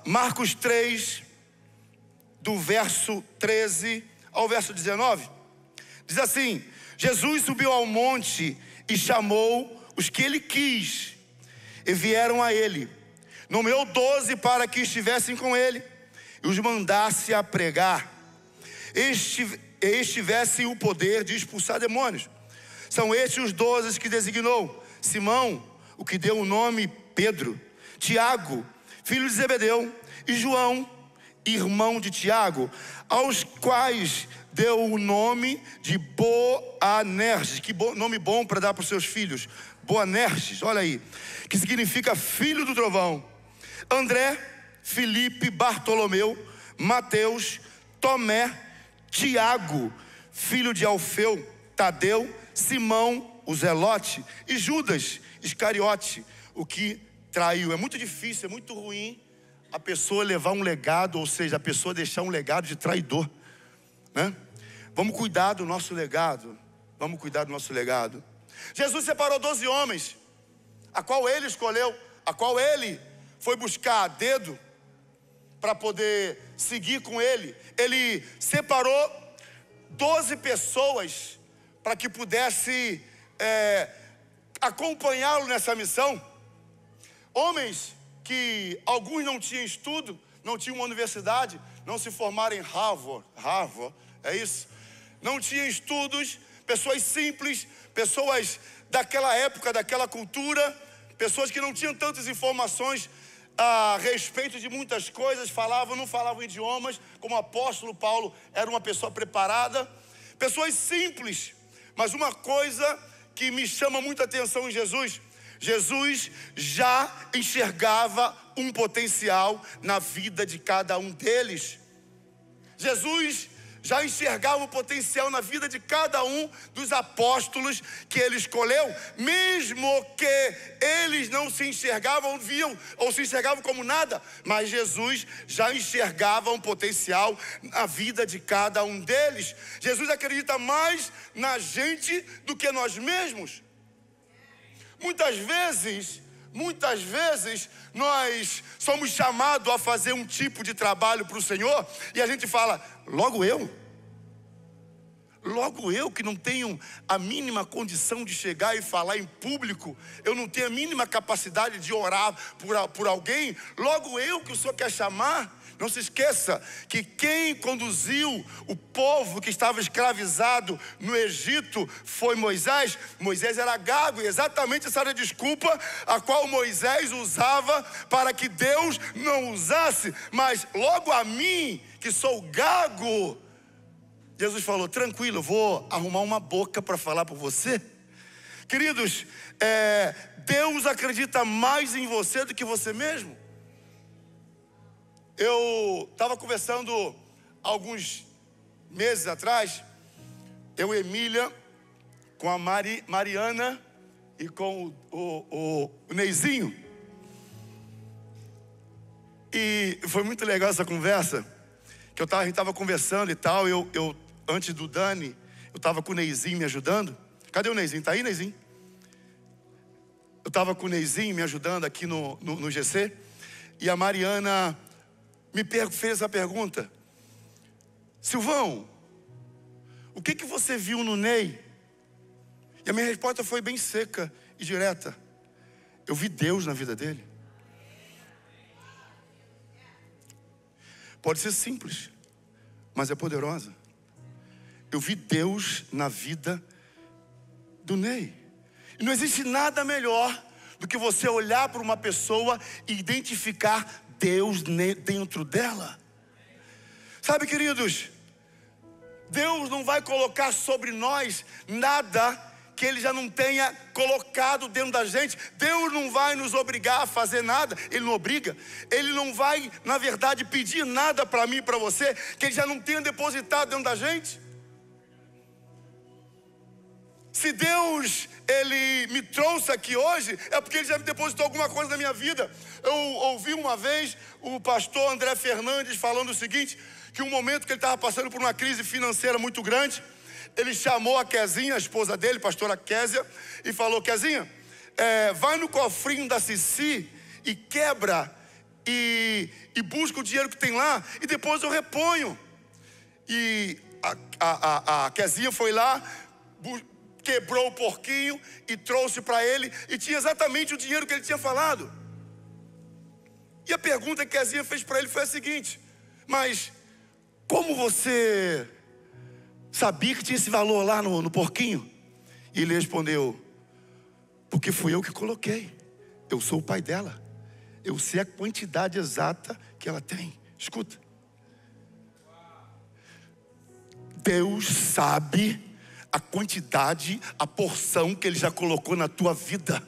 Marcos 3, do verso 13 ao verso 19. Diz assim: Jesus subiu ao monte e chamou os que ele quis, e vieram a ele. Nomeou 12 para que estivessem com ele, e os mandasse a pregar, e tivessem o poder de expulsar demônios. São estes os 12 que designou: Simão, o que deu o nome Pedro, Tiago, filho de Zebedeu, e João, irmão de Tiago, aos quais deu o nome de Boanerges. Que nome bom para dar para os seus filhos. Boanerges, olha aí, que significa filho do trovão. André, Filipe, Bartolomeu, Mateus, Tomé, Tiago, filho de Alfeu, Tadeu, Simão, o Zelote, e Judas Iscariote, o que traiu. É muito difícil, é muito ruim a pessoa levar um legado, ou seja, a pessoa deixar um legado de traidor, né? Vamos cuidar do nosso legado. Vamos cuidar do nosso legado. Jesus separou 12 homens, a qual ele escolheu, a qual ele foi buscar a dedo para poder seguir com ele. Ele separou 12 pessoas para que pudesse acompanhá-lo nessa missão. Homens que alguns não tinham estudo, não tinham uma universidade, não se formaram em Harvard, é isso? Não tinham estudos, pessoas simples, pessoas daquela época, daquela cultura, pessoas que não tinham tantas informações a respeito de muitas coisas, não falavam idiomas, como o apóstolo Paulo era uma pessoa preparada, pessoas simples. Mas uma coisa que me chama muita atenção em Jesus já enxergava um potencial na vida de cada um deles. Jesus já enxergava o potencial na vida de cada um dos apóstolos que ele escolheu, mesmo que eles não se enxergavam, viam ou se enxergavam como nada, mas Jesus já enxergava um potencial na vida de cada um deles. Jesus acredita mais na gente do que nós mesmos. Muitas vezes nós somos chamados a fazer um tipo de trabalho para o Senhor e a gente fala: logo eu que não tenho a mínima condição de chegar e falar em público, eu não tenho a mínima capacidade de orar por alguém, logo eu que o Senhor quer chamar. Não se esqueça que quem conduziu o povo que estava escravizado no Egito foi Moisés. Moisés era gago, e exatamente essa era a desculpa a qual Moisés usava para que Deus não usasse. Mas logo a mim, que sou gago, Jesus falou: tranquilo, eu vou arrumar uma boca para falar por você. Queridos, Deus acredita mais em você do que você mesmo. Eu estava conversando alguns meses atrás, eu e Emília, com a Mariana e com o Neizinho. E foi muito legal essa conversa, que a gente estava conversando e tal. Eu antes do Dani, eu estava com o Neizinho me ajudando. Cadê o Neizinho? Tá aí, Neizinho? Eu estava com o Neizinho me ajudando aqui no GC. E a Mariana fez a pergunta: Silvão, o que você viu no Ney? E a minha resposta foi bem seca e direta: eu vi Deus na vida dele. Pode ser simples, mas é poderosa. Eu vi Deus na vida do Ney. E não existe nada melhor do que você olhar para uma pessoa e identificar Deus dentro dela. Sabe, queridos, Deus não vai colocar sobre nós nada que Ele já não tenha colocado dentro da gente. Deus não vai nos obrigar a fazer nada. Ele não obriga. Ele não vai, na verdade, pedir nada para mim e para você que Ele já não tenha depositado dentro da gente. Se Deus, Ele me trouxe aqui hoje, é porque Ele já me depositou alguma coisa na minha vida. Eu ouvi uma vez o pastor André Fernandes falando o seguinte, que um momento que ele estava passando por uma crise financeira muito grande, ele chamou a Kezinha, a esposa dele, pastora Kézia, e falou: Kezinha, vai no cofrinho da Cici e quebra e busco o dinheiro que tem lá e depois eu reponho. E a Kezinha foi lá, quebrou o porquinho e trouxe para ele, e tinha exatamente o dinheiro que ele tinha falado. E a pergunta que a Kezinha fez para ele foi a seguinte: mas como você sabia que tinha esse valor lá no porquinho? E ele respondeu: porque fui eu que coloquei. Eu sou o pai dela. Eu sei a quantidade exata que ela tem. Escuta. Deus sabe a quantidade, a porção que Ele já colocou na tua vida.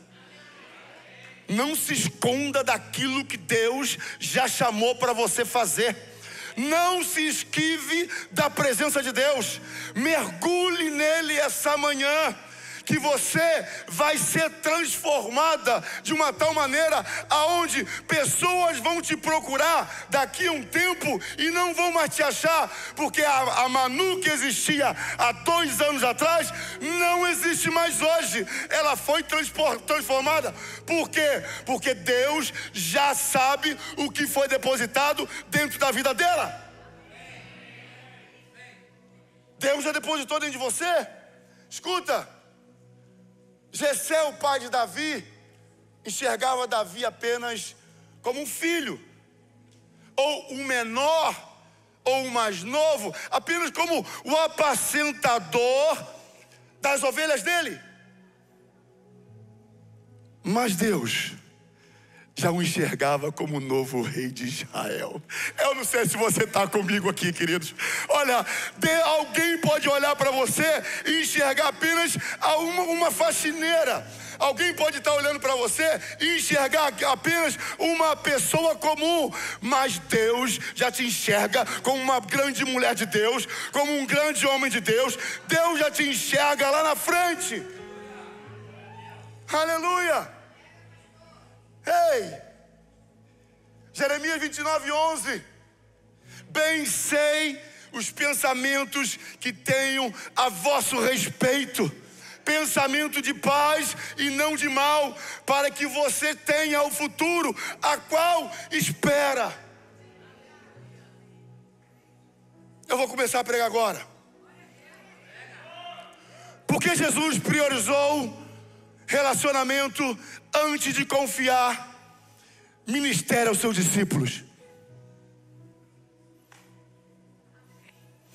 Não se esconda daquilo que Deus já chamou para você fazer. Não se esquive da presença de Deus. Mergulhe nele essa manhã, que você vai ser transformada de uma tal maneira aonde pessoas vão te procurar daqui a um tempo e não vão mais te achar, porque a Manu que existia há 2 anos atrás não existe mais hoje. Ela foi transformada. Por quê? Porque Deus já sabe o que foi depositado dentro da vida dela. Deus já depositou dentro de você. Escuta, Jessé, o pai de Davi, enxergava Davi apenas como um filho, ou um menor, ou um mais novo, apenas como o apacentador das ovelhas dele. Mas Deus já o enxergava como o novo rei de Israel. Eu não sei se você está comigo aqui, queridos. Olha, alguém pode olhar para você e enxergar apenas uma faxineira. Alguém pode estar olhando para você e enxergar apenas uma pessoa comum. Mas Deus já te enxerga como uma grande mulher de Deus, como um grande homem de Deus. Deus já te enxerga lá na frente. Aleluia. Ei, Jeremias 29:11. Bem sei os pensamentos que tenho a vosso respeito, pensamento de paz e não de mal, para que você tenha o futuro a qual espera. Eu vou começar a pregar agora. Porque Jesus priorizou relacionamento antes de confiar ministério aos seus discípulos.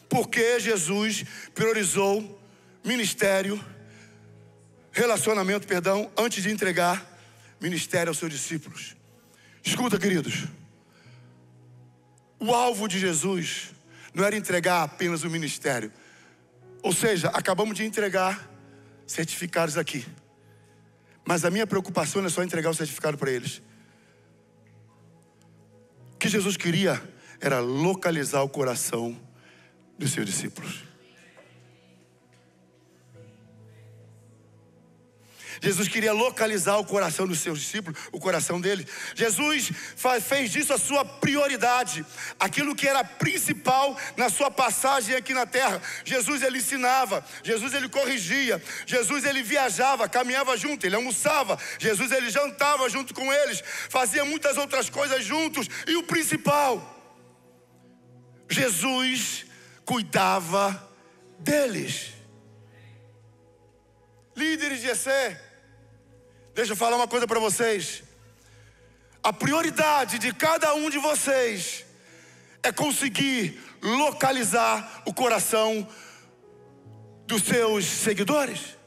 Porque Jesus priorizou relacionamento, antes de entregar ministério aos seus discípulos. Escuta, queridos, o alvo de Jesus não era entregar apenas o ministério. Ou seja, acabamos de entregar certificados aqui. Mas a minha preocupação não é só entregar o certificado para eles. O que Jesus queria era localizar o coração dos seus discípulos. Jesus queria localizar o coração dos seus discípulos, o coração deles. Jesus fez disso a sua prioridade, aquilo que era principal na sua passagem aqui na terra. Jesus, ele ensinava, Jesus, ele corrigia, Jesus, ele viajava, caminhava junto, ele almoçava, Jesus, ele jantava junto com eles, fazia muitas outras coisas juntos. E o principal, Jesus cuidava deles. Líderes de Jessé, deixa eu falar uma coisa para vocês. A prioridade de cada um de vocês é conseguir localizar o coração dos seus seguidores.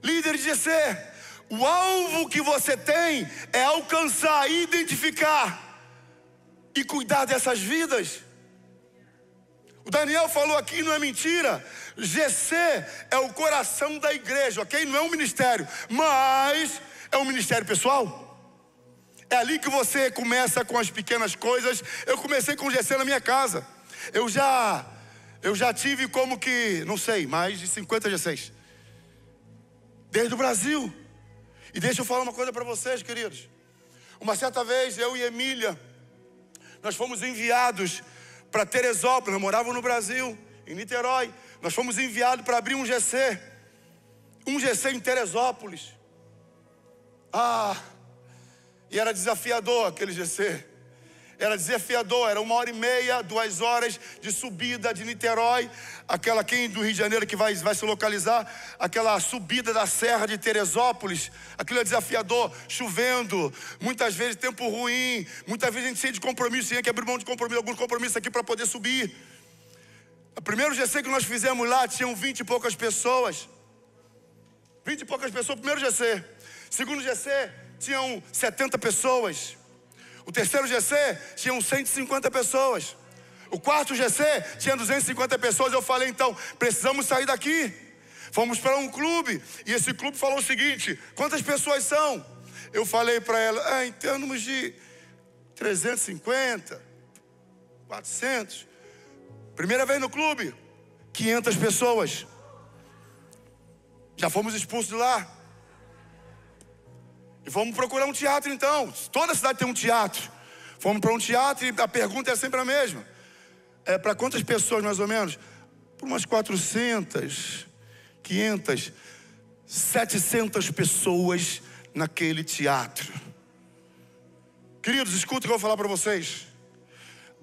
Líderes de Jessé, o alvo que você tem é alcançar, identificar e cuidar dessas vidas. O Daniel falou aqui, não é mentira. Jessé é o coração da igreja, ok? Não é um ministério, mas é um ministério pessoal. É ali que você começa com as pequenas coisas. Eu comecei com Jessé na minha casa. Eu já tive como que, não sei, mais de 50 Jessés. Desde o Brasil. E deixa eu falar uma coisa para vocês, queridos. Uma certa vez, eu e Emília, nós fomos enviados para Teresópolis. Nós morávamos no Brasil, em Niterói. Nós fomos enviados para abrir um GC em Teresópolis. E era desafiador aquele GC. Era desafiador, era 1h30, 2 horas de subida de Niterói. Aquela, quem do Rio de Janeiro que vai se localizar, aquela subida da Serra de Teresópolis. Aquilo é desafiador, chovendo, muitas vezes tempo ruim, muitas vezes a gente cheio de compromisso, tinha que abrir mão de compromisso, alguns compromissos aqui para poder subir. O primeiro GC que nós fizemos lá, tinham 20 e poucas pessoas. 20 e poucas pessoas, primeiro GC. Segundo GC, tinham 70 pessoas. O terceiro GC tinham 150 pessoas. O quarto GC tinha 250 pessoas. Eu falei, então, precisamos sair daqui. Fomos para um clube. E esse clube falou o seguinte: quantas pessoas são? Eu falei para ela, em termos de 350, 400. Primeira vez no clube, 500 pessoas. Já fomos expulsos de lá. E vamos procurar um teatro então. Toda cidade tem um teatro. Fomos para um teatro e a pergunta é sempre a mesma. Para quantas pessoas mais ou menos? Por umas 400, 500, 700 pessoas naquele teatro. Queridos, escuta o que eu vou falar para vocês.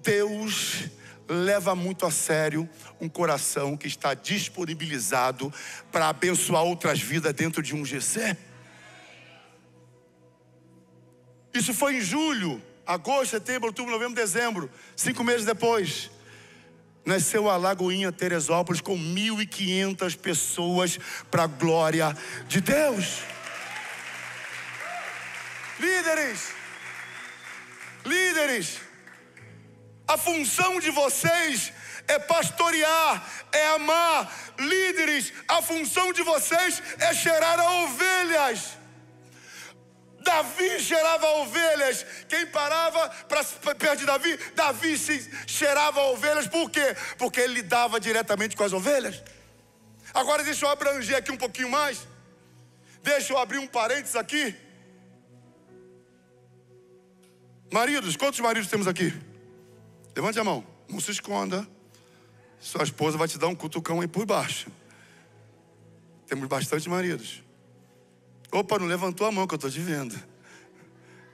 Deus leva muito a sério um coração que está disponibilizado para abençoar outras vidas dentro de um GC. Isso foi em julho, agosto, setembro, outubro, novembro, dezembro. 5 meses depois, nasceu a Lagoinha Teresópolis com 1.500 pessoas para a glória de Deus. Líderes, a função de vocês é pastorear, é amar. Líderes, a função de vocês é cheirar a ovelhas. Davi cheirava ovelhas. Quem parava perto de Davi, Davi se cheirava ovelhas. Por quê? Porque ele lidava diretamente com as ovelhas. Agora deixa eu abranger aqui um pouquinho mais. Deixa eu abrir um parênteses aqui. Maridos, quantos maridos temos aqui? Levante a mão, não se esconda. Sua esposa vai te dar um cutucão aí por baixo. Temos bastante maridos. Opa, não levantou a mão que eu estou te vendo.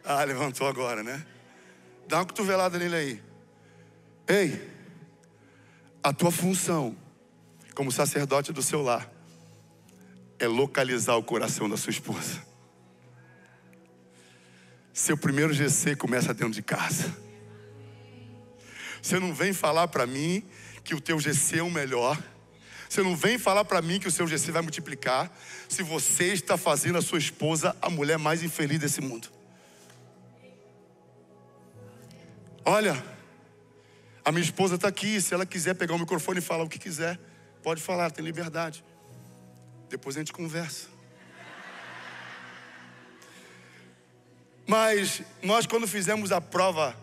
Ah, levantou agora, né? Dá uma cotovelada nele aí. Ei, a tua função como sacerdote do seu lar é localizar o coração da sua esposa. Seu primeiro GC começa dentro de casa. Você não vem falar para mim que o teu GC é o melhor. Você não vem falar para mim que o seu GC vai multiplicar se você está fazendo a sua esposa a mulher mais infeliz desse mundo. Olha, a minha esposa está aqui. Se ela quiser pegar o microfone e falar o que quiser, pode falar, tem liberdade. Depois a gente conversa. Mas nós, quando fizemos a prova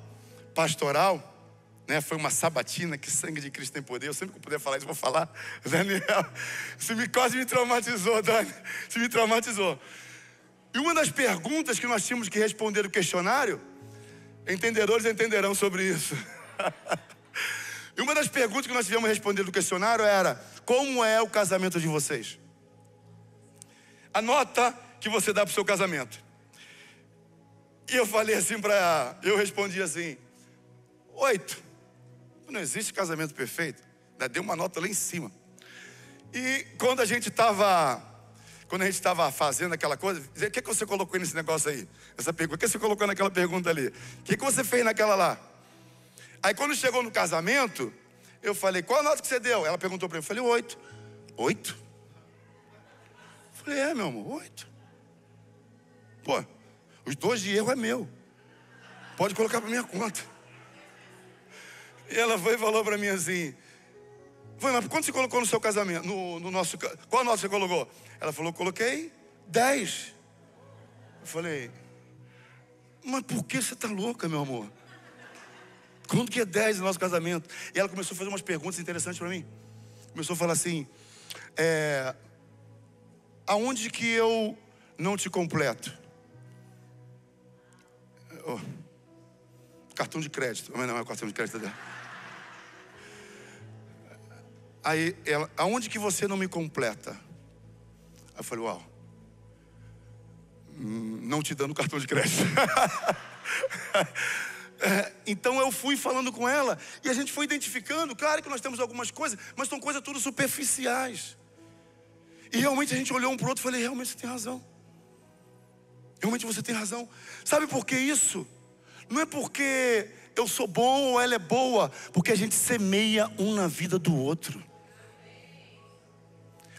pastoral, né, foi uma sabatina, que sangue de Cristo tem poder. Eu sempre que eu puder falar isso, vou falar. Daniel, você quase me traumatizou, Dani. Você me traumatizou. E uma das perguntas que nós tínhamos que responder no questionário, entendedores entenderão sobre isso. E uma das perguntas que nós tivemos que responder no questionário era: como é o casamento de vocês? A nota que você dá para o seu casamento. E eu falei assim eu respondi assim: 8. Não existe casamento perfeito. Deu uma nota lá em cima. E quando a gente estava fazendo aquela coisa, o que você colocou nesse negócio aí? Essa pergunta, o que você colocou naquela pergunta ali? O que você fez naquela lá? Aí quando chegou no casamento, eu falei: qual a nota que você deu? Ela perguntou para mim, eu falei: 8. 8? Eu falei: meu amor, 8. Pô, os 2 de erro é meu. Pode colocar para minha conta. E ela foi e falou para mim assim: mas quanto você colocou no seu casamento? No nosso, qual nota você colocou? Ela falou: coloquei 10. Eu falei: mas por que você está louca, meu amor? Quanto que é 10 no nosso casamento? E ela começou a fazer umas perguntas interessantes para mim. Começou a falar assim: aonde que eu não te completo? Cartão de crédito. Mas não é o cartão de crédito dela. Aí ela: aonde que você não me completa? Aí eu falei: uau, Não te dando cartão de crédito. Então eu fui falando com ela e a gente foi identificando. Claro que nós temos algumas coisas, mas são coisas tudo superficiais. E realmente a gente olhou um para o outro e falei, realmente você tem razão. Realmente você tem razão. Sabe por que isso? Não é porque eu sou bom ou ela é boa, porque a gente semeia um na vida do outro.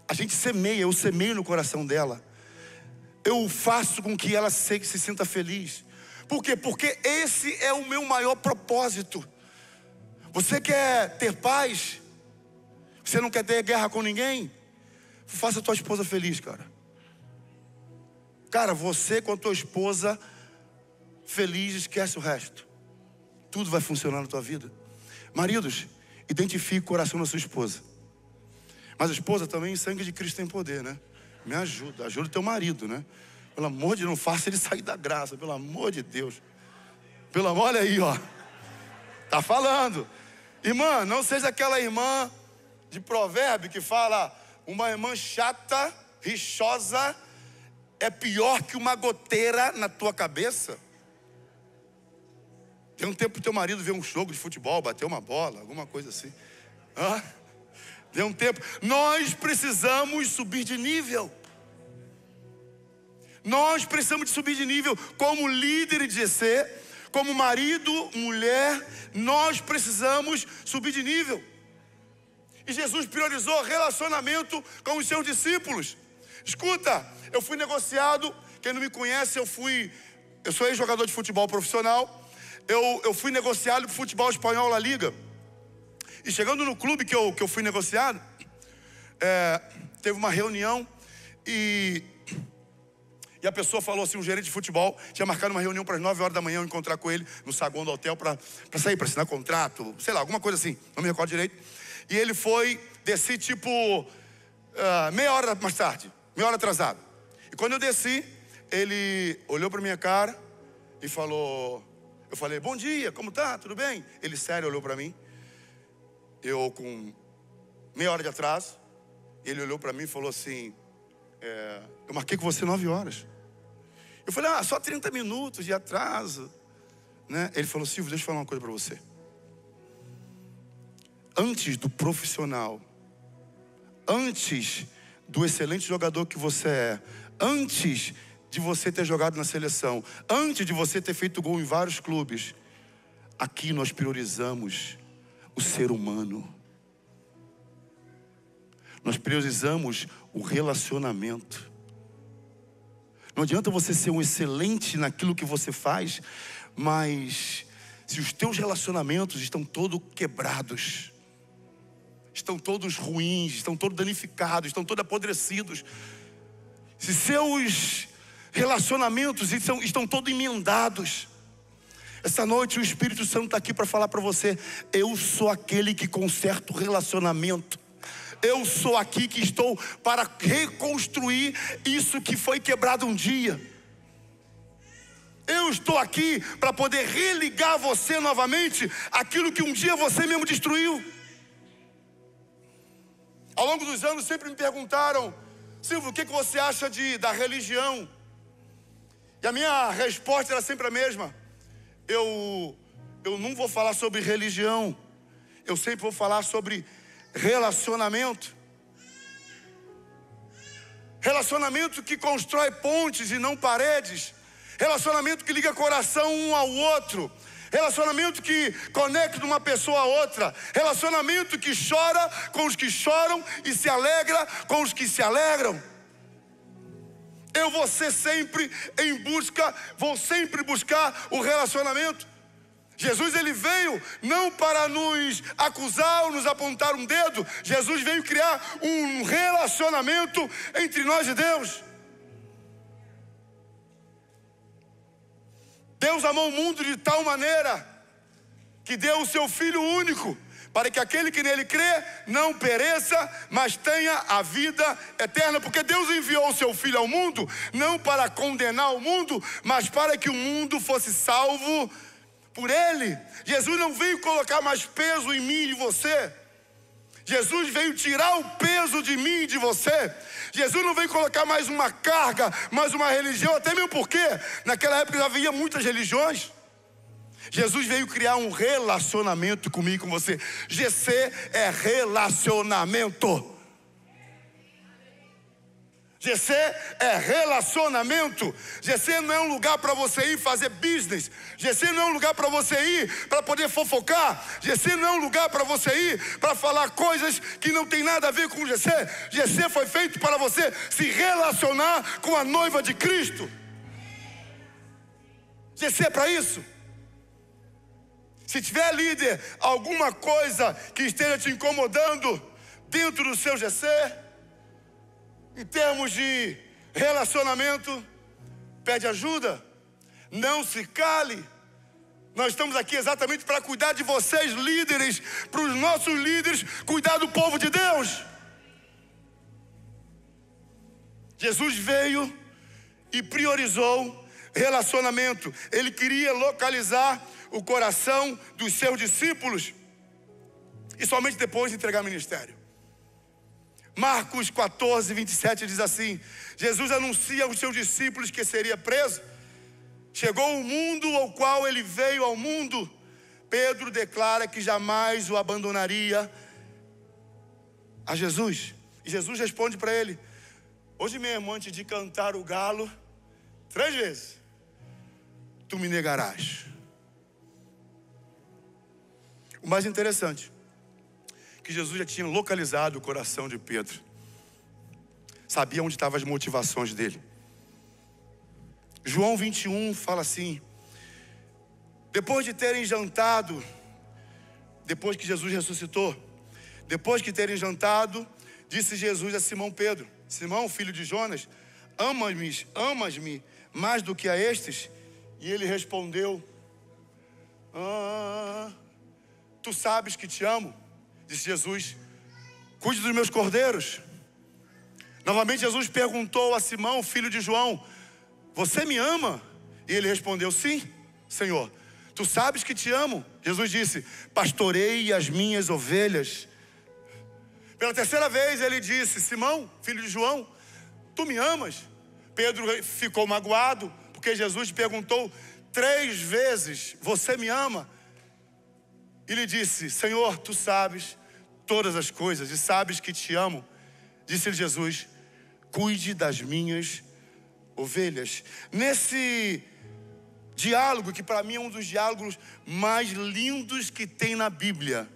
A gente semeia, eu semeio no coração dela. Eu faço com que ela se sinta feliz. Por quê? Porque esse é o meu maior propósito. Você quer ter paz? Você não quer ter guerra com ninguém? Faça a tua esposa feliz, cara. Cara, você com a tua esposa feliz, esquece o resto. Tudo vai funcionar na tua vida. Maridos, identifique o coração da sua esposa. Mas a esposa também, sangue de Cristo tem poder, né? Me ajuda, ajuda o teu marido, né? Pelo amor de Deus, não faça ele sair da graça, pelo amor de Deus. Pelo amor, olha aí, ó. Tá falando. Irmã, não seja aquela irmã de provérbio que fala, uma irmã chata, rixosa, é pior que uma goteira na tua cabeça. Tem um tempo pro teu marido ver um jogo de futebol, bater uma bola, alguma coisa assim. Dê um tempo. Nós precisamos subir de nível. Nós precisamos de subir de nível. Como líder de GC, como marido, mulher, nós precisamos subir de nível. E Jesus priorizou relacionamento com os seus discípulos. Escuta, eu fui negociado. Quem não me conhece, eu sou ex-jogador de futebol profissional. Eu fui negociado para o futebol espanhol La Liga. E chegando no clube que eu fui negociado, teve uma reunião e a pessoa falou assim, um gerente de futebol tinha marcado uma reunião para as 9 horas da manhã, eu encontrar com ele no saguão do hotel para sair, para assinar contrato, sei lá, alguma coisa assim, não me recordo direito. E ele foi, desci tipo meia hora mais tarde, meia hora atrasado. E quando eu desci, ele olhou para minha cara e falou, eu falei, bom dia, como tá, tudo bem? Ele sério olhou para mim. Eu com meia hora de atraso, ele olhou para mim e falou assim, eu marquei com você 9 horas. Eu falei, só 30 minutos de atraso, né? Ele falou, Silvio, deixa eu falar uma coisa para você. Antes do profissional, antes do excelente jogador que você é, antes de você ter jogado na seleção, antes de você ter feito gol em vários clubes, aqui nós priorizamos o ser humano. Nós priorizamos o relacionamento. Não adianta você ser um excelente naquilo que você faz, mas se os teus relacionamentos estão todos quebrados, estão todos ruins, estão todos danificados, estão todos apodrecidos, se seus relacionamentos estão todos emendados, essa noite o Espírito Santo está aqui para falar para você, eu sou aquele que conserta o relacionamento. Eu sou aqui que estou para reconstruir isso que foi quebrado um dia. Eu estou aqui para poder religar você novamente aquilo que um dia você mesmo destruiu. Ao longo dos anos sempre me perguntaram, Silvio, o que você acha da religião? E a minha resposta era sempre a mesma. Eu não vou falar sobre religião. Eu sempre vou falar sobre relacionamento. Relacionamento que constrói pontes e não paredes. Relacionamento que liga coração um ao outro. Relacionamento que conecta uma pessoa a outra. Relacionamento que chora com os que choram e se alegra com os que se alegram. Eu vou sempre buscar o relacionamento. Jesus, ele veio não para nos acusar ou nos apontar um dedo. Jesus veio criar um relacionamento entre nós e Deus. Deus amou o mundo de tal maneira que deu o seu Filho único, para que aquele que nele crê não pereça, mas tenha a vida eterna. Porque Deus enviou o seu Filho ao mundo, não para condenar o mundo, mas para que o mundo fosse salvo por ele. Jesus não veio colocar mais peso em mim e em você. Jesus veio tirar o peso de mim e de você. Jesus não veio colocar mais uma carga, mais uma religião, até mesmo porque naquela época já havia muitas religiões. Jesus veio criar um relacionamento comigo e com você. GC é relacionamento. GC é relacionamento. GC não é um lugar para você ir fazer business. GC não é um lugar para você ir para poder fofocar. GC não é um lugar para você ir para falar coisas que não tem nada a ver com GC. GC foi feito para você se relacionar com a noiva de Cristo. GC é para isso. Se tiver, líder, alguma coisa que esteja te incomodando dentro do seu GC, em termos de relacionamento, pede ajuda. Não se cale. Nós estamos aqui exatamente para cuidar de vocês, líderes, para os nossos líderes, cuidar do povo de Deus. Jesus veio e priorizou relacionamento. Ele queria localizar o coração dos seus discípulos e somente depois entregar o ministério. Marcos 14, 27 diz assim: Jesus anuncia aos seus discípulos que seria preso. Chegou o mundo ao qual ele veio ao mundo. Pedro declara que jamais o abandonaria a Jesus. E Jesus responde para ele: hoje mesmo, antes de cantar o galo 3 vezes, tu me negarás. O mais interessante, que Jesus já tinha localizado o coração de Pedro. Sabia onde estavam as motivações dele. João 21 fala assim: depois de terem jantado, depois que Jesus ressuscitou, depois que terem jantado, disse Jesus a Simão Pedro: Simão, filho de Jonas, amas-me mais do que a estes? E ele respondeu: tu sabes que te amo. Disse Jesus: cuide dos meus cordeiros. Novamente Jesus perguntou a Simão, filho de João: você me ama? E ele respondeu: sim, Senhor, tu sabes que te amo. Jesus disse: pastorei as minhas ovelhas. Pela 3ª vez ele disse: Simão, filho de João, tu me amas? Pedro ficou magoado, porque Jesus perguntou 3 vezes: você me ama? E lhe disse: Senhor, tu sabes todas as coisas e sabes que te amo. Disse-lhe Jesus: cuide das minhas ovelhas. Nesse diálogo, que para mim é um dos diálogos mais lindos que tem na Bíblia,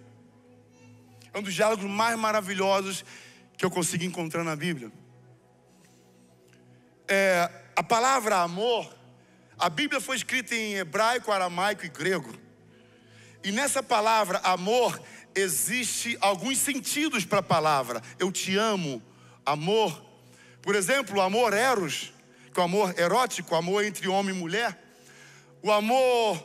é um dos diálogos mais maravilhosos que eu consigo encontrar na Bíblia. A palavra amor, a Bíblia foi escrita em hebraico, aramaico e grego. E nessa palavra amor, existe alguns sentidos para a palavra. Eu te amo, amor. Por exemplo, o amor eros, que é o amor erótico, amor entre homem e mulher. O amor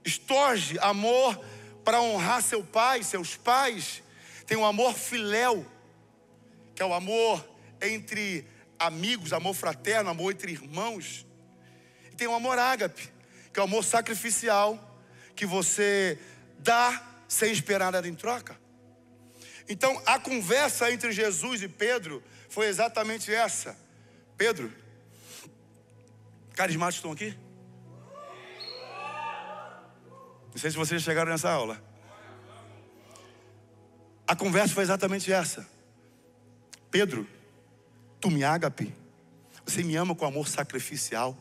storge, amor para honrar seu pai, seus pais. Tem o amor filéu, que é o amor entre amigos, amor fraterno, amor entre irmãos. E tem o amor ágape, que é o amor sacrificial, que você dá sem esperar nada em troca. Então a conversa entre Jesus e Pedro foi exatamente essa. Pedro, carismáticos estão aqui? Não sei se vocês chegaram nessa aula. A conversa foi exatamente essa. Pedro, tu me ágape? Você me ama com amor sacrificial?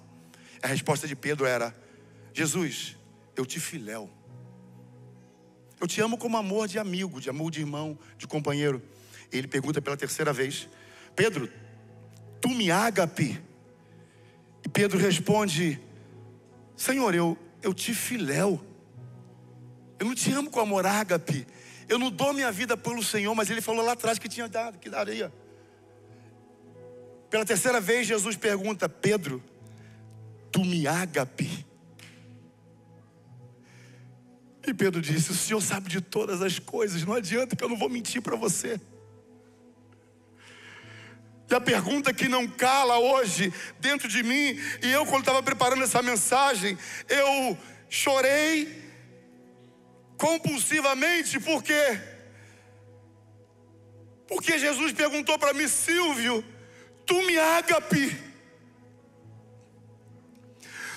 A resposta de Pedro era: Jesus, eu te filéu. Eu te amo como amor de amigo, de amor de irmão, de companheiro. Ele pergunta pela 3ª vez: Pedro, tu me ágape? E Pedro responde: Senhor, eu te filéu. Eu não te amo com amor ágape. Eu não dou minha vida pelo Senhor, mas ele falou lá atrás que tinha dado, que daria. Pela 3ª vez Jesus pergunta: Pedro, tu me ágape? E Pedro disse: o Senhor sabe de todas as coisas, não adianta, que eu não vou mentir para você. E a pergunta que não cala hoje dentro de mim, e eu quando estava preparando essa mensagem, eu chorei compulsivamente, porque Porque Jesus perguntou para mim: Silvio, tu me ágape?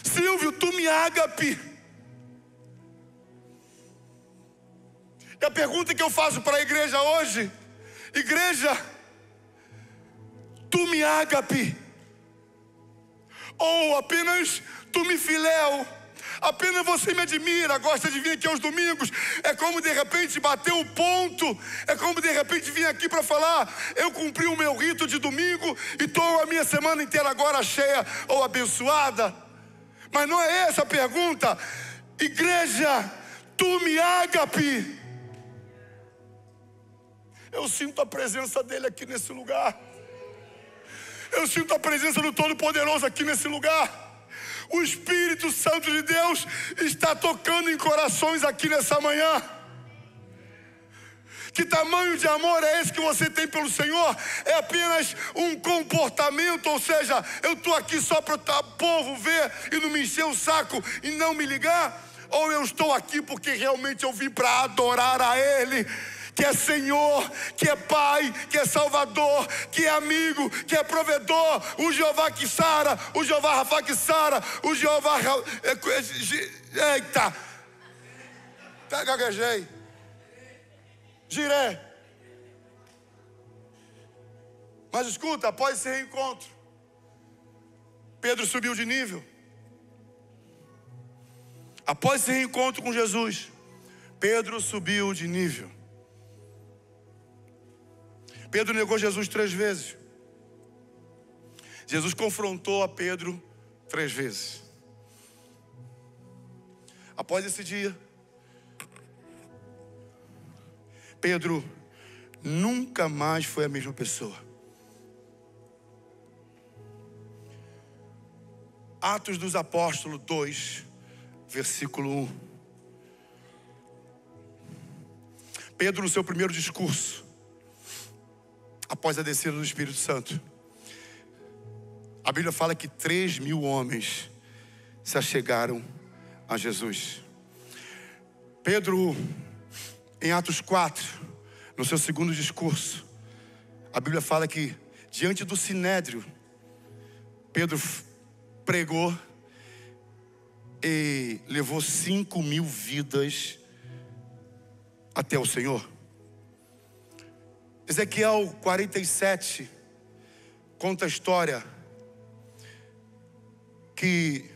Silvio, tu me ágape? E a pergunta que eu faço para a igreja hoje: igreja, tu me ágape? Ou apenas tu me filéu? Apenas você me admira, gosta de vir aqui aos domingos. É como de repente bater o ponto. É como de repente vir aqui para falar: eu cumpri o meu rito de domingo e estou a minha semana inteira agora cheia ou abençoada. Mas não é essa a pergunta. Igreja, tu me ágape? Eu sinto a presença dele aqui nesse lugar. Eu sinto a presença do Todo-Poderoso aqui nesse lugar. O Espírito Santo de Deus está tocando em corações aqui nessa manhã. Que tamanho de amor é esse que você tem pelo Senhor? É apenas um comportamento, ou seja, eu estou aqui só para o povo ver e não me encher o saco e não me ligar? Ou eu estou aqui porque realmente eu vim para adorar a Ele, que é Senhor, que é Pai, que é Salvador, que é amigo, que é provedor, o Jeová que sara, o Jeová Rafa que sara, o Jeová... Eita! Gaguejei. Jiré. Mas escuta, após esse reencontro, Pedro subiu de nível. Após esse reencontro com Jesus, Pedro subiu de nível. Pedro negou Jesus 3 vezes. Jesus confrontou a Pedro 3 vezes. Após esse dia, Pedro nunca mais foi a mesma pessoa. Atos dos Apóstolos 2, versículo 1. Pedro, no seu primeiro discurso, após a descida do Espírito Santo, a Bíblia fala que 3.000 homens se achegaram a Jesus. Pedro, em Atos 4, no seu segundo discurso, a Bíblia fala que diante do Sinédrio, Pedro pregou e levou 5.000 vidas até o Senhor. Ezequiel 47 conta a história que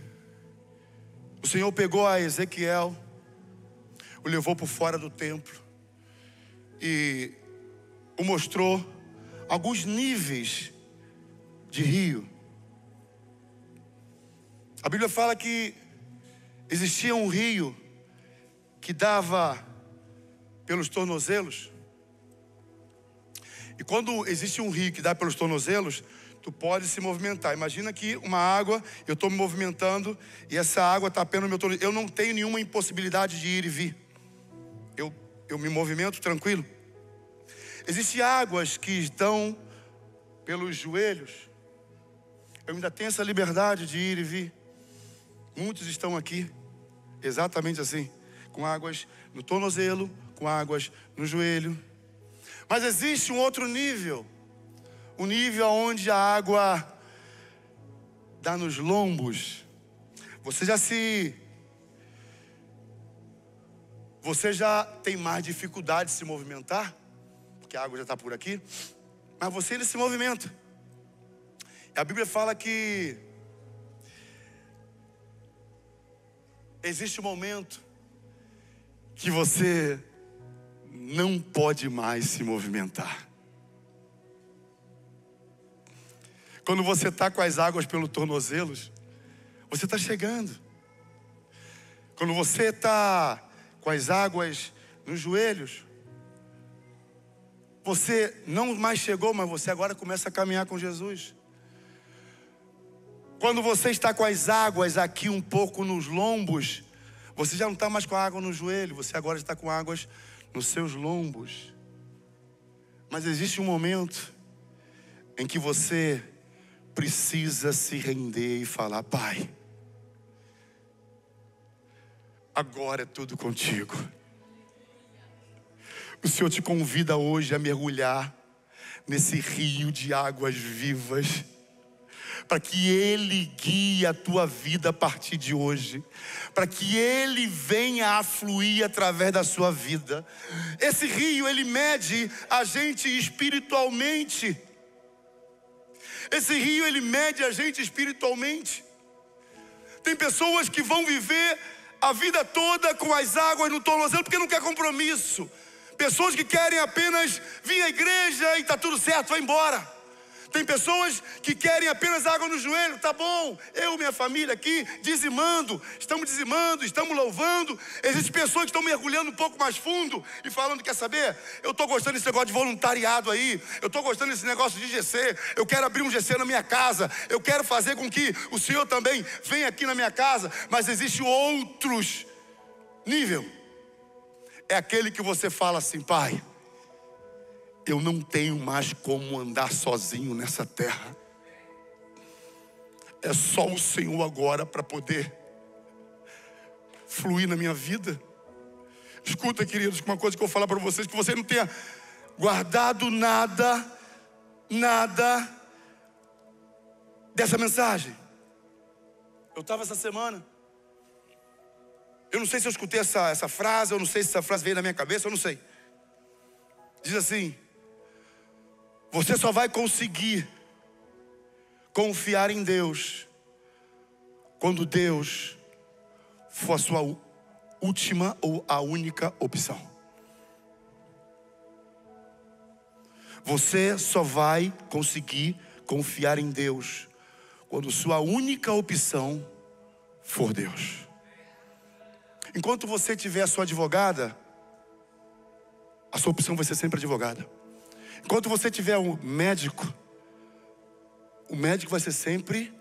o Senhor pegou a Ezequiel, o levou por fora do templo e o mostrou alguns níveis de rio. A Bíblia fala que existia um rio que dava pelos tornozelos. E quando existe um rio que dá pelos tornozelos, tu pode se movimentar. Imagina que uma água, eu estou me movimentando e essa água está apenas no meu tornozelo. Eu não tenho nenhuma impossibilidade de ir e vir. Eu me movimento tranquilo. Existem águas que estão pelos joelhos. Eu ainda tenho essa liberdade de ir e vir. Muitos estão aqui exatamente assim, com águas no tornozelo, com águas no joelho. Mas existe um outro nível, um nível onde a água dá nos lombos. Você já tem mais dificuldade de se movimentar, porque a água já está por aqui, mas você ainda se movimenta. A Bíblia fala que existe um momento que você não pode mais se movimentar. Quando você está com as águas pelos tornozelos, você está chegando. Quando você está com as águas nos joelhos, você não mais chegou, mas você agora começa a caminhar com Jesus. Quando você está com as águas aqui um pouco nos lombos, você já não está mais com a água no joelho, você agora está com águas nos seus lombos. Mas existe um momento em que você precisa se render e falar: Pai, agora é tudo contigo. O Senhor te convida hoje a mergulhar nesse rio de águas vivas, para que Ele guie a tua vida a partir de hoje, para que Ele venha a fluir através da sua vida. Esse rio, ele mede a gente espiritualmente. Esse rio, ele mede a gente espiritualmente. Tem pessoas que vão viver a vida toda com as águas no tornozelo porque não quer compromisso. Pessoas que querem apenas vir à igreja e está tudo certo, vai embora. Tem pessoas que querem apenas água no joelho, tá bom, eu e minha família aqui, dizimando, estamos louvando. Existem pessoas que estão mergulhando um pouco mais fundo e falando, quer saber, eu estou gostando desse negócio de voluntariado aí, eu estou gostando desse negócio de GC, eu quero abrir um GC na minha casa, eu quero fazer com que o Senhor também venha aqui na minha casa. Mas existe outros nível, é aquele que você fala assim, Pai, eu não tenho mais como andar sozinho nessa terra. É só o Senhor agora para poder fluir na minha vida. Escuta, queridos, uma coisa que eu vou falar para vocês, que você não tenha guardado nada dessa mensagem. Eu estava essa semana, eu não sei se eu escutei essa frase, eu não sei se essa frase veio na minha cabeça, eu não sei. Diz assim: você só vai conseguir confiar em Deus quando Deus for a sua última ou a única opção. Você só vai conseguir confiar em Deus quando sua única opção for Deus. Enquanto você tiver a sua advogada, a sua opção vai ser sempre advogada. Enquanto você tiver um médico, o médico vai ser sempre.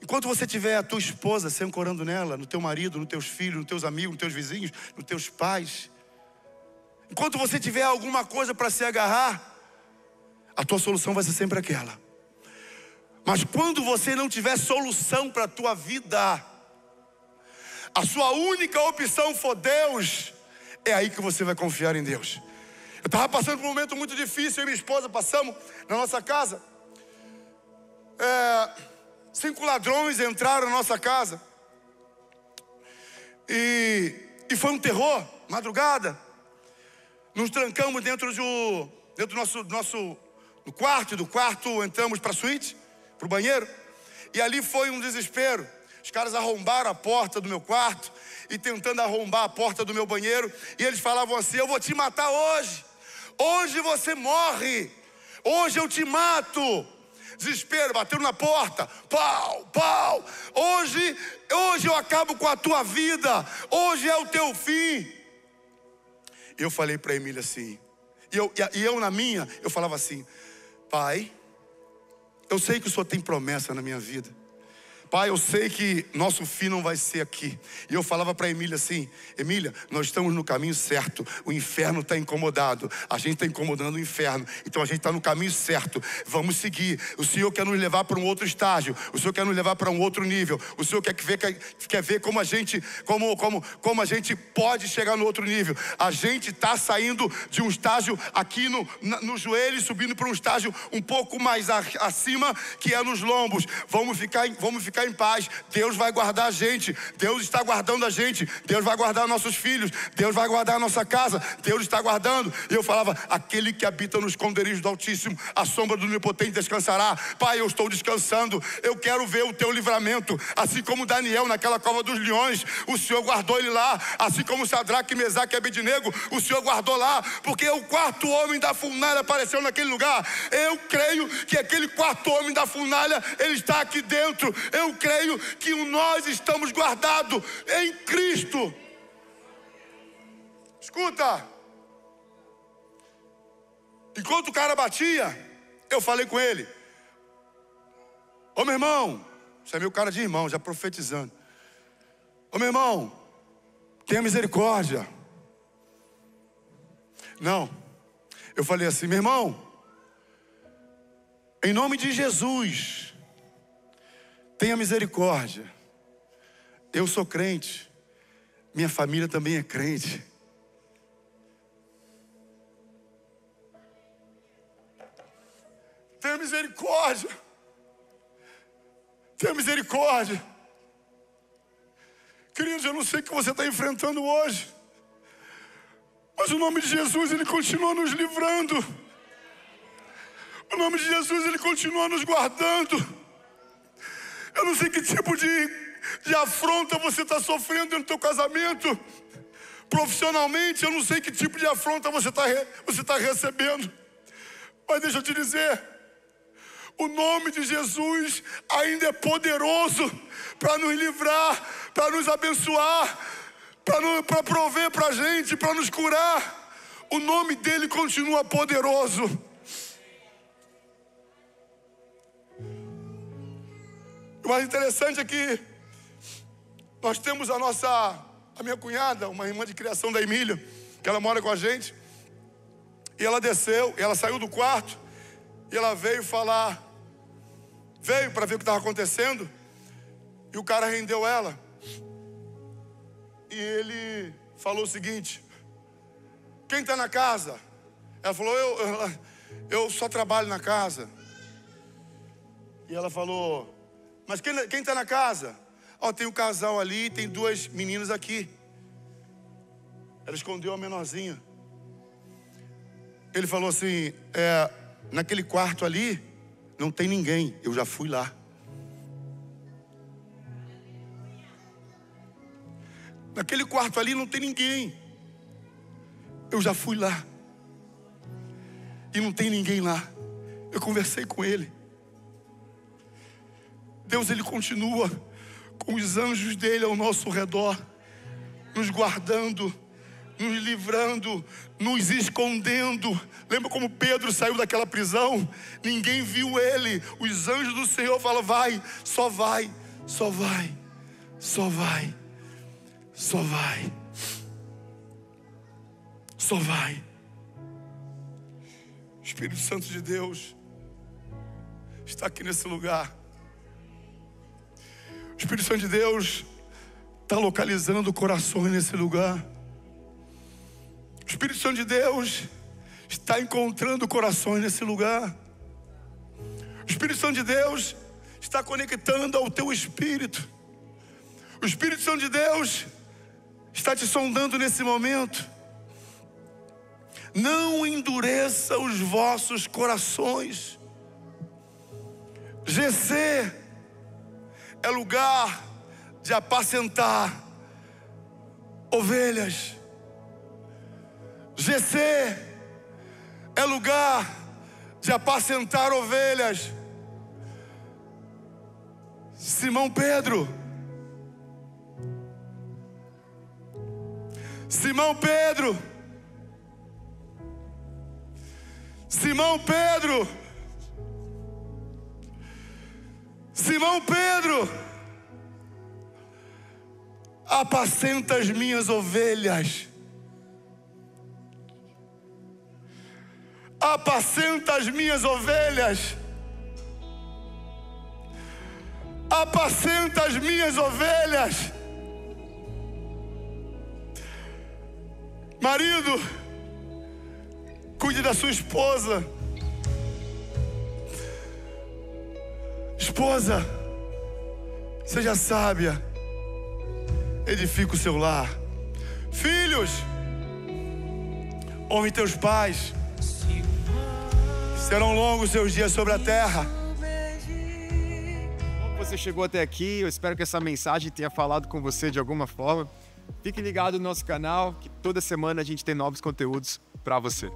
Enquanto você tiver a tua esposa, se ancorando nela, no teu marido, nos teus filhos, nos teus amigos, nos teus vizinhos, nos teus pais. Enquanto você tiver alguma coisa para se agarrar, a tua solução vai ser sempre aquela. Mas quando você não tiver solução para a tua vida, a sua única opção for Deus, é aí que você vai confiar em Deus. Eu estava passando por um momento muito difícil, eu e minha esposa passamos na nossa casa. 5 ladrões entraram na nossa casa. E foi um terror, madrugada. Nos trancamos dentro do nosso quarto. Do quarto entramos para a suíte, para o banheiro. E ali foi um desespero. Os caras arrombaram a porta do meu quarto e tentando arrombar a porta do meu banheiro. E eles falavam assim: eu vou te matar hoje. Hoje você morre. Hoje eu te mato. Desespero, bateram na porta. Pau, pau. Hoje eu acabo com a tua vida. Hoje é o teu fim. Eu falei para a Emília assim. E eu na minha, eu falava assim: Pai, eu sei que o Senhor tem promessa na minha vida. Pai, eu sei que nosso fim não vai ser aqui. E eu falava para a Emília assim: Emília, nós estamos no caminho certo. O inferno está incomodado. A gente está incomodando o inferno. Então a gente está no caminho certo. Vamos seguir. O Senhor quer nos levar para um outro estágio. O Senhor quer nos levar para um outro nível. O Senhor quer ver como a gente pode chegar no outro nível. A gente está saindo de um estágio aqui no joelho, subindo para um estágio um pouco mais acima, que é nos lombos. Vamos ficar em paz. Deus vai guardar a gente. Deus está guardando a gente. Deus vai guardar nossos filhos. Deus vai guardar a nossa casa. Deus está guardando. E eu falava: aquele que habita no esconderijo do Altíssimo, a sombra do Onipotente descansará. Pai, eu estou descansando. Eu quero ver o teu livramento. Assim como Daniel naquela cova dos leões, o Senhor guardou ele lá. Assim como Sadraque, Mesaque e Abednego, o Senhor guardou lá. Porque o quarto homem da fornalha apareceu naquele lugar. Eu creio que aquele quarto homem da fornalha, ele está aqui dentro. Eu creio que nós estamos guardados em Cristo. Escuta. Enquanto o cara batia, eu falei com ele: ô meu irmão, chamei o cara de irmão, já profetizando. Ô meu irmão, tenha misericórdia. Não, eu falei assim: meu irmão, em nome de Jesus, tenha misericórdia. Eu sou crente. Minha família também é crente. misericórdia. Tenha misericórdia. Queridos, eu não sei o que você está enfrentando hoje, mas o nome de Jesus, Ele continua nos livrando. O nome de Jesus, Ele continua nos guardando. Eu não sei que tipo de afronta você está sofrendo no teu casamento. Profissionalmente, eu não sei que tipo de afronta você tá recebendo. Mas deixa eu te dizer, o nome de Jesus ainda é poderoso para nos livrar, para nos abençoar, para prover para a gente, para nos curar. O nome dele continua poderoso. O mais interessante é que nós temos a minha cunhada, uma irmã de criação da Emília, que ela mora com a gente. E ela desceu, ela saiu do quarto e ela veio para ver o que estava acontecendo. E o cara rendeu ela. E ele falou o seguinte: quem está na casa? Ela falou, eu só trabalho na casa. E ela falou, mas quem está na casa? Tem um casal ali, tem duas meninas aqui. Ela escondeu a menorzinha. Ele falou assim, naquele quarto ali não tem ninguém, eu já fui lá. Naquele quarto ali não tem ninguém, eu já fui lá. E não tem ninguém lá. Eu conversei com ele. Deus, Ele continua com os anjos dele ao nosso redor, nos guardando, nos livrando, nos escondendo. Lembra como Pedro saiu daquela prisão? Ninguém viu ele. Os anjos do Senhor falam, vai, só vai, só vai, só vai, só vai, só vai. O Espírito Santo de Deus está aqui nesse lugar. O Espírito Santo de Deus está localizando corações nesse lugar. O Espírito Santo de Deus está encontrando corações nesse lugar. O Espírito Santo de Deus está conectando ao teu espírito. O Espírito Santo de Deus está te sondando nesse momento. Não endureça os vossos corações. GC é lugar de apacentar ovelhas. GC é lugar de apacentar ovelhas. Simão Pedro. Simão Pedro. Simão Pedro. Simão Pedro. Apacenta as minhas ovelhas. Apacenta as minhas ovelhas. Apacenta as minhas ovelhas. Marido, cuide da sua esposa. Esposa, seja sábia. Edifica o seu lar. Filhos, honre teus pais. Serão longos os seus dias sobre a terra. Você chegou até aqui, eu espero que essa mensagem tenha falado com você de alguma forma. Fique ligado no nosso canal, que toda semana a gente tem novos conteúdos para você.